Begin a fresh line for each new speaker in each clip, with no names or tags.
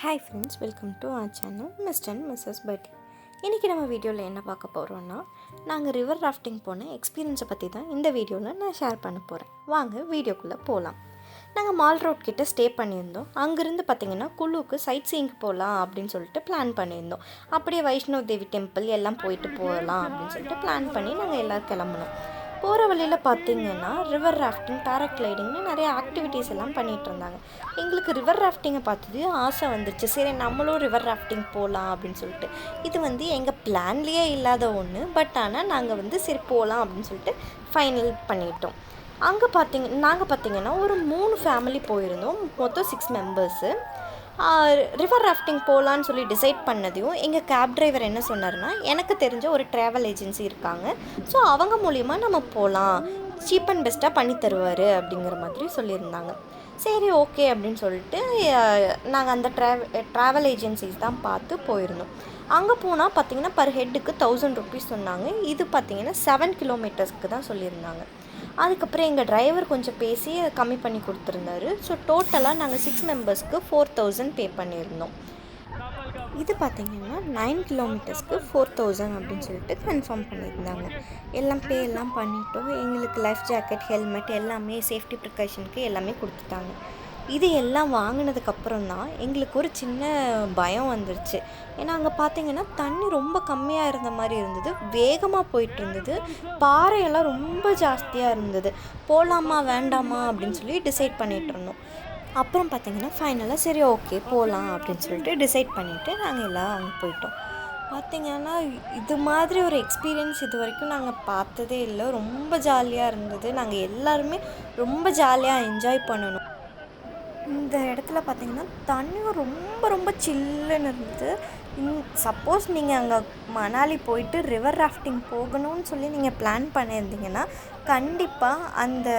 Hi friends, welcome to our channel mister and missus Patti. இன்றைக்கி நம்ம வீடியோவில் என்ன பார்க்க போகிறோன்னா, நாங்கள் ரிவர் ராஃப்டிங் போன எக்ஸ்பீரியன்ஸை பற்றி தான் இந்த வீடியோவில் நான் ஷேர் பண்ண போகிறேன். வாங்க வீடியோக்குள்ளே போகலாம். நாங்கள் மால் ரோட் கிட்டே ஸ்டே பண்ணியிருந்தோம். அங்கேருந்து பார்த்திங்கன்னா குழுவுக்கு சைட் சீயிங்க்கு போகலாம் அப்படின்னு சொல்லிட்டு பிளான் பண்ணியிருந்தோம். அப்படியே வைஷ்ணவ் தேவி டெம்பிள் எல்லாம் போயிட்டு போகலாம் அப்படின்னு சொல்லிட்டு பிளான் பண்ணி நாங்கள் எல்லோரும் கிளம்புனோம். போகிற வழியில் பார்த்திங்கன்னா ரிவர் ராஃப்டிங், பேராக்ளைடிங்னு நிறைய ஆக்டிவிட்டீஸ் எல்லாம் பண்ணிகிட்டு இருந்தாங்க. எங்களுக்கு ரிவர் ராஃப்டிங்கை பார்த்தது ஆசை வந்துருச்சு. சரி, நம்மளும் ரிவர் ராஃப்டிங் போகலாம் அப்படின்னு சொல்லிட்டு. இது எங்கள் பிளான்லேயே இல்லாத ஒன்று. ஆனால் நாங்கள் சரி போகலாம் அப்படின்னு சொல்லிட்டு ஃபைனல் பண்ணிட்டோம். அங்கே நாங்கள் பார்த்திங்கன்னா ஒரு 3 ஃபேமிலி போயிருந்தோம். மொத்தம் 6 மெம்பர்ஸு. ரிவர் ராஃப்டிங் போகலான்னு சொல்லி டிசைட் பண்ணதையும் எங்கள் கேப் டிரைவர் என்ன சொன்னார்னா, எனக்கு தெரிஞ்ச ஒரு ட்ராவல் ஏஜென்சி இருக்காங்க, ஸோ அவங்க மூலிமா நம்ம போகலாம், சீப் அண்ட் பெஸ்ட்டாக பண்ணி தருவார் அப்படிங்கிற மாதிரி சொல்லியிருந்தாங்க. சரி, ஓகே அப்படின்னு சொல்லிட்டு நாங்கள் அந்த ட்ராவல் ஏஜென்சிஸ் தான் பார்த்து போயிருந்தோம். அங்கே போனால் பார்த்திங்கன்னா பர் ஹெட்டுக்கு 1000 ருபீஸ் சொன்னாங்க. இது பார்த்திங்கன்னா 7 கிலோமீட்டர்ஸ்க்கு தான் சொல்லியிருந்தாங்க. அதுக்கப்புறம் எங்கள் டிரைவர் கொஞ்சம் பேசி கம்மி பண்ணி கொடுத்துருந்தாரு. ஸோ டோட்டலாக நாங்கள் 6 மெம்பர்ஸ்க்கு 4000 பே பண்ணியிருந்தோம். இது பார்த்திங்கன்னா 9 கிலோமீட்டர்ஸ்க்கு 4000 அப்படின்னு சொல்லிட்டு கன்ஃபார்ம் பண்ணியிருந்தாங்க. எல்லாம் எல்லாம் பண்ணிட்டோம். எங்களுக்கு லைஃப் ஜாக்கெட், ஹெல்மெட் எல்லாமே சேஃப்டி ப்ரிகாஷனுக்கு எல்லாமே கொடுத்துட்டாங்க. இது எல்லாம் வாங்கினதுக்கப்புறம் தான் எங்களுக்கு ஒரு சின்ன பயம் வந்துருச்சு. ஏன்னா அங்கே பார்த்திங்கன்னா தண்ணி ரொம்ப கம்மியாக இருந்த மாதிரி இருந்தது, வேகமாக போயிட்டு இருந்தது, பாறையெல்லாம் ரொம்ப ஜாஸ்தியாக இருந்தது. போகலாமா வேண்டாமா அப்படின்னு சொல்லி டிசைட் பண்ணிகிட்டு இருந்தோம். அப்புறம் பார்த்திங்கன்னா ஃபைனலாக சரி ஓகே போகலாம் அப்படின்னு சொல்லிட்டு டிசைட் பண்ணிவிட்டு நாங்கள் எல்லாம் அங்கே போயிட்டோம். பார்த்திங்கன்னா இது மாதிரி ஒரு எக்ஸ்பீரியன்ஸ் இது வரைக்கும் நாங்கள் பார்த்ததே இல்லை. ரொம்ப ஜாலியாக இருந்தது. நாங்கள் எல்லாருமே ரொம்ப ஜாலியாக என்ஜாய் பண்ணணும். இந்த இடத்துல பார்த்திங்கன்னா தண்ணியும் ரொம்ப ரொம்ப சில்லுன்னு இருந்தது. சப்போஸ் நீங்கள் அங்கே மணாலி போயிட்டு ரிவர் ராஃப்டிங் போகணும்னு சொல்லி நீங்கள் பிளான் பண்ணியிருந்தீங்கன்னா, கண்டிப்பாக அந்த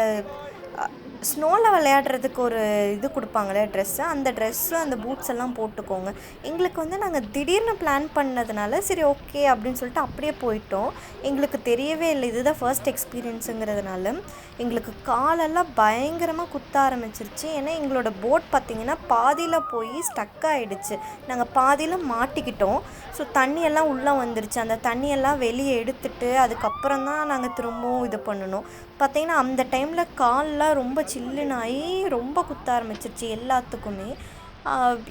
ஸ்னோவில் விளையாடுறதுக்கு ஒரு இது கொடுப்பாங்களே ட்ரெஸ்ஸு, அந்த ட்ரெஸ்ஸு அந்த பூட்ஸ் எல்லாம் போட்டுக்கோங்க. எங்களுக்கு நாங்கள் திடீர்னு பிளான் பண்ணதுனால சரி ஓகே அப்படின்னு சொல்லிட்டு அப்படியே போயிட்டோம். எங்களுக்கு தெரியவே இல்லை, இதுதான் ஃபர்ஸ்ட் எக்ஸ்பீரியன்ஸுங்கிறதுனால எங்களுக்கு காலெல்லாம் பயங்கரமாக குத்த ஆரம்பிச்சிருச்சு. ஏன்னா எங்களோட போட் பார்த்திங்கன்னா பாதியில் போய் ஸ்டக் ஆகிடுச்சு. நாங்கள் பாதியில் மாட்டிக்கிட்டோம். ஸோ தண்ணியெல்லாம் உள்ளே வந்துருச்சு. அந்த தண்ணியெல்லாம் வெளியே எடுத்துட்டு அதுக்கப்புறம் தான் நாங்கள் திரும்பவும் இது பண்ணணும். பார்த்திங்கன்னா அந்த டைமில் கால்லாம் ரொம்ப சில்லுனாகி ரொம்ப குத்த ஆரம்பிச்சிருச்சு எல்லாத்துக்குமே.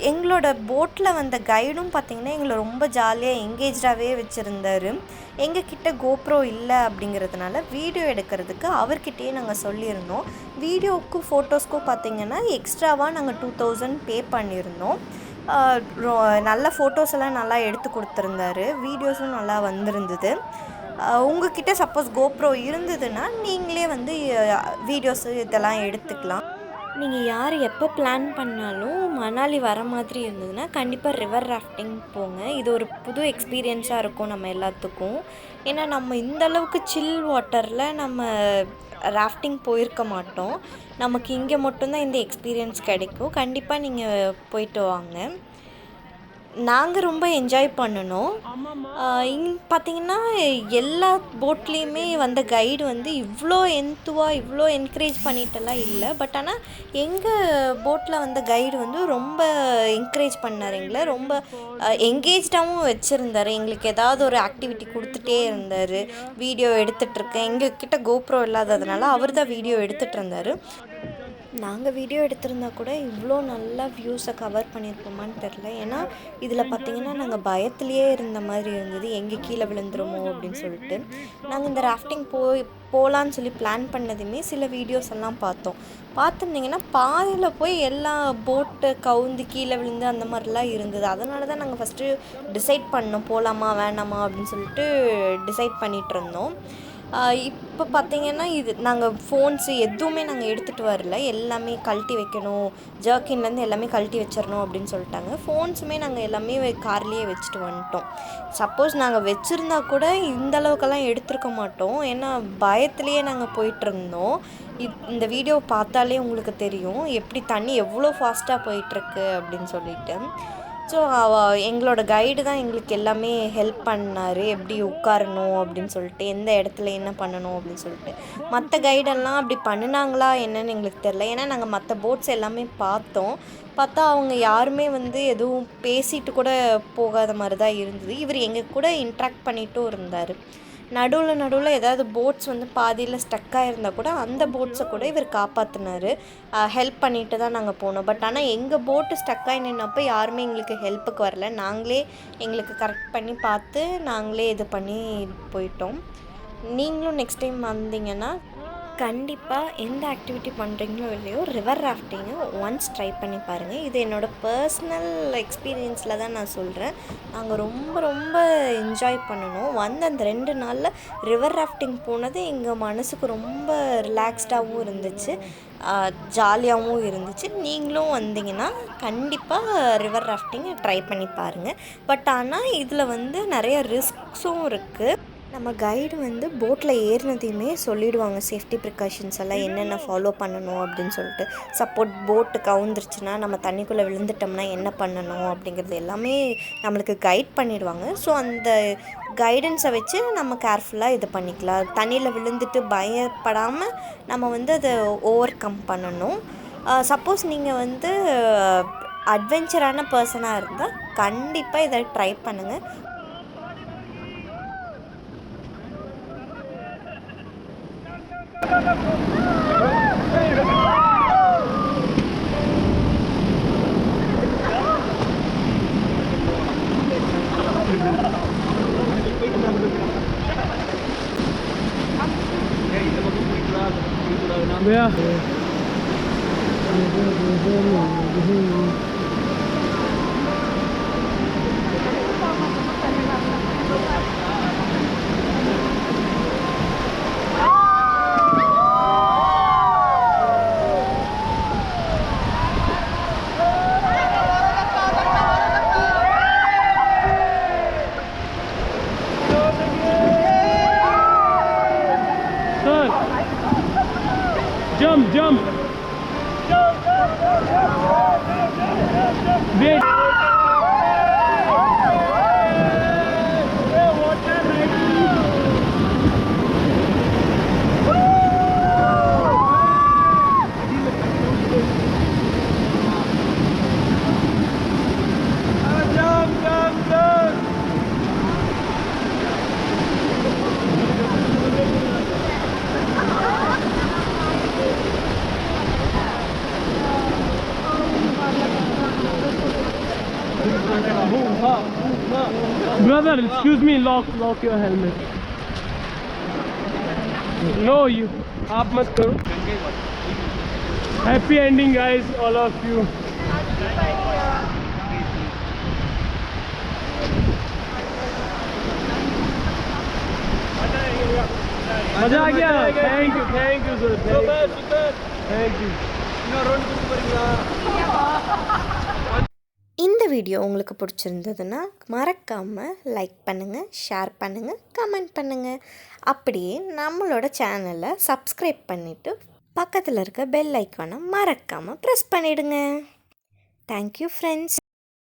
எங்களோட போட்டில் வந்த கைடும் பார்த்திங்கன்னா எங்களை ரொம்ப ஜாலியாக எங்கேஜாகவே வச்சுருந்தார். எங்ககிட்ட கோப்ரோ இல்லை அப்படிங்கிறதுனால வீடியோ எடுக்கிறதுக்கு அவர்கிட்டயே நாங்கள் சொல்லியிருந்தோம். வீடியோவுக்கும் ஃபோட்டோஸ்க்கும் பார்த்திங்கன்னா எக்ஸ்ட்ராவாக நாங்கள் 2000 பே பண்ணியிருந்தோம். நல்ல ஃபோட்டோஸ் எல்லாம் நல்லா எடுத்து கொடுத்துருந்தாரு. வீடியோஸும் நல்லா வந்திருந்தது. உங்ககிட்ட சப்போஸ் கோப்ரோ இருந்ததுன்னா நீங்களே வீடியோஸு இதெல்லாம் எடுத்துக்கலாம். நீங்கள் யார் எப்போ பிளான் பண்ணாலும் மணாலி வர மாதிரி இருந்ததுன்னா கண்டிப்பாக ரிவர் ராஃப்டிங் போங்க. இது ஒரு புது எக்ஸ்பீரியன்ஸாக இருக்கும் நம்ம எல்லாத்துக்கும். ஏன்னா நம்ம இந்தளவுக்கு சில் வாட்டரில் நம்ம ராஃப்டிங் போயிருக்க மாட்டோம். நமக்கு இங்கே மட்டும்தான் இந்த எக்ஸ்பீரியன்ஸ் கிடைக்கும். கண்டிப்பாக நீங்கள் போயிட்டு வாங்க. நாங்கள் ரொம்ப என்ஜாய் பண்ணணும். பார்த்திங்கன்னா எல்லா போட்லேயுமே வந்த கைடு இவ்வளோ இவ்வளோ என்கரேஜ் பண்ணிட்டெல்லாம் இல்லை. ஆனால் எங்கள் போட்டில் வந்த கைடு ரொம்ப என்கரேஜ் பண்ணார். எங்களை ரொம்ப எங்கேஜ்டாகவும் வச்சுருந்தார். எங்களுக்கு ஏதாவது ஒரு ஆக்டிவிட்டி கொடுத்துட்டே இருந்தார். வீடியோ எடுத்துகிட்ருக்கேன். எங்ககிட்ட கோப்ரோ இல்லாததுனால அவர் தான் வீடியோ எடுத்துகிட்டு இருந்தார். நாங்கள் வீடியோ எடுத்திருந்தா கூட இவ்வளோ நல்லா வியூஸை கவர் பண்ணியிருப்போமான்னு தெரில. ஏன்னா இதில் பார்த்திங்கன்னா நாங்கள் பயத்துலேயே இருந்த மாதிரி இருந்தது, எங்கே கீழே விழுந்துருமோ அப்படின்னு சொல்லிட்டு. நாங்கள் இந்த ராஃப்டிங் போகலான்னு சொல்லி பிளான் பண்ணதுமே சில வீடியோஸ் எல்லாம் பார்த்துருந்தீங்கன்னா பாதியில் போய் எல்லா போட்டு கவுந்து கீழே விழுந்து அந்த மாதிரிலாம் இருந்தது. அதனால தான் நாங்கள் ஃபஸ்ட்டு டிசைட் பண்ணோம் போகலாமா வேணாமா அப்படின்னு சொல்லிட்டு டிசைட் பண்ணிகிட்டு இருந்தோம். இப்போ பார்த்திங்கன்னா இது நாங்கள் ஃபோன்ஸு எதுவுமே நாங்கள் எடுத்துகிட்டு வரல. எல்லாமே கழட்டி வைக்கணும், ஜர்க்கின்லேருந்து எல்லாமே கழட்டி வச்சிடணும் அப்படின்னு சொல்லிட்டாங்க. ஃபோன்ஸுமே நாங்கள் எல்லாமே கார்லேயே வச்சுட்டு வந்துட்டோம். சப்போஸ் நாங்கள் வச்சுருந்தா கூட இந்தளவுக்கெல்லாம் எடுத்துருக்க மாட்டோம். ஏன்னா பயத்துலேயே நாங்கள் போயிட்டுருந்தோம். இந்த வீடியோ பார்த்தாலே உங்களுக்கு தெரியும் எப்படி தண்ணி எவ்வளோ ஃபாஸ்ட்டாக போயிட்டுருக்கு அப்படின்னு சொல்லிட்டு. ஸோ எங்களோட கைடு தான் எங்களுக்கு எல்லாமே ஹெல்ப் பண்ணார், எப்படி உட்காரணும் அப்படின்னு சொல்லிட்டு, எந்த இடத்துல என்ன பண்ணணும் அப்படின்னு சொல்லிட்டு. மற்ற கைடெல்லாம் அப்படி பண்ணினாங்களா என்னன்னு எங்களுக்கு தெரில. ஏன்னா நாங்கள் மற்ற போட்ஸ் எல்லாமே பார்த்தா அவங்க யாருமே வந்து எதுவும் பேசிட்டு கூட போகாத மாதிரி தான் இருந்தது. இவர் எங்கள் கூட இன்ட்ராக்ட் பண்ணிட்டும் இருந்தார். நடுவில் ஏதாவது போட்ஸ் வந்து பாதியில் ஸ்டக்காக இருந்தால் கூட அந்த போட்ஸை கூட இவர் காப்பாற்றினார். ஹெல்ப் பண்ணிட்டு தான் நாங்கள் போனோம். பட் ஆனால் எங்கள் போட்டு ஸ்டக்காகி நின்னப்போ யாருமே எங்களுக்கு ஹெல்ப்புக்கு வரல. நாங்களே எங்களுக்கு கரெக்ட் பண்ணி பார்த்து நாங்களே இது பண்ணி போயிட்டோம். நீங்களும் நெக்ஸ்ட் டைம் வந்தீங்கன்னா கண்டிப்பாக எந்த ஆக்டிவிட்டி பண்ணுறீங்களோ இல்லையோ ரிவர் ராஃப்டிங்கை ஒன்ஸ் ட்ரை பண்ணி பாருங்கள். இது என்னோடய பர்சனல் எக்ஸ்பீரியன்ஸில் தான் நான் சொல்கிறேன். நாங்கள் ரொம்ப என்ஜாய் பண்ணணும். அந்த 2 நாளில் ரிவர் ராஃப்டிங் போனது எங்கள் மனசுக்கு ரொம்ப ரிலாக்ஸ்டாகவும் இருந்துச்சு, ஜாலியாகவும் இருந்துச்சு. நீங்களும் வந்தீங்கன்னா கண்டிப்பாக ரிவர் ராஃப்டிங்கை ட்ரை பண்ணி பாருங்கள். பட் ஆனால் இதில் வந்து நிறைய ரிஸ்க்ஸும் இருக்குது. நம்ம கைடு வந்து போட்டில் ஏறினதையுமே சொல்லிவிடுவாங்க, சேஃப்டி ப்ரிகாஷன்ஸ் எல்லாம் என்னென்ன ஃபாலோ பண்ணணும் அப்படின்னு சொல்லிட்டு. சப்போர்ட் போட்டு கவுந்துருச்சுன்னா நம்ம தண்ணிக்குள்ளே விழுந்துட்டோம்னா என்ன பண்ணணும் அப்படிங்கிறது எல்லாமே நம்மளுக்கு கைட் பண்ணிடுவாங்க. ஸோ அந்த கைடன்ஸை வச்சு நம்ம கேர்ஃபுல்லாக இது பண்ணிக்கலாம். தண்ணியில் விழுந்துட்டு பயப்படாமல் நம்ம வந்து அதை ஓவர் கம் பண்ணணும். சப்போஸ் நீங்கள் வந்து அட்வென்ச்சரான பர்சனாக இருந்தால் கண்டிப்பாக இதை ட்ரை பண்ணுங்கள்.
Yeah. Jump, jump. Wait. Brother, excuse me, lock your helmet. No, you. आप मत करो. Happy ending, guys, all of you. मजा आ गया. Thank you sir. Thank you.
இந்த வீடியோ உங்களுக்கு பிடிச்சிருந்ததுன்னா மறக்காமல் லைக் பண்ணுங்கள், ஷேர் பண்ணுங்கள், கமெண்ட் பண்ணுங்கள். அப்படியே நம்மளோட சேனலை சப்ஸ்கிரைப் பண்ணிவிட்டு பக்கத்தில் இருக்க பெல் ஐக்கானை மறக்காமல் ப்ரெஸ் பண்ணிவிடுங்க. Thank you friends.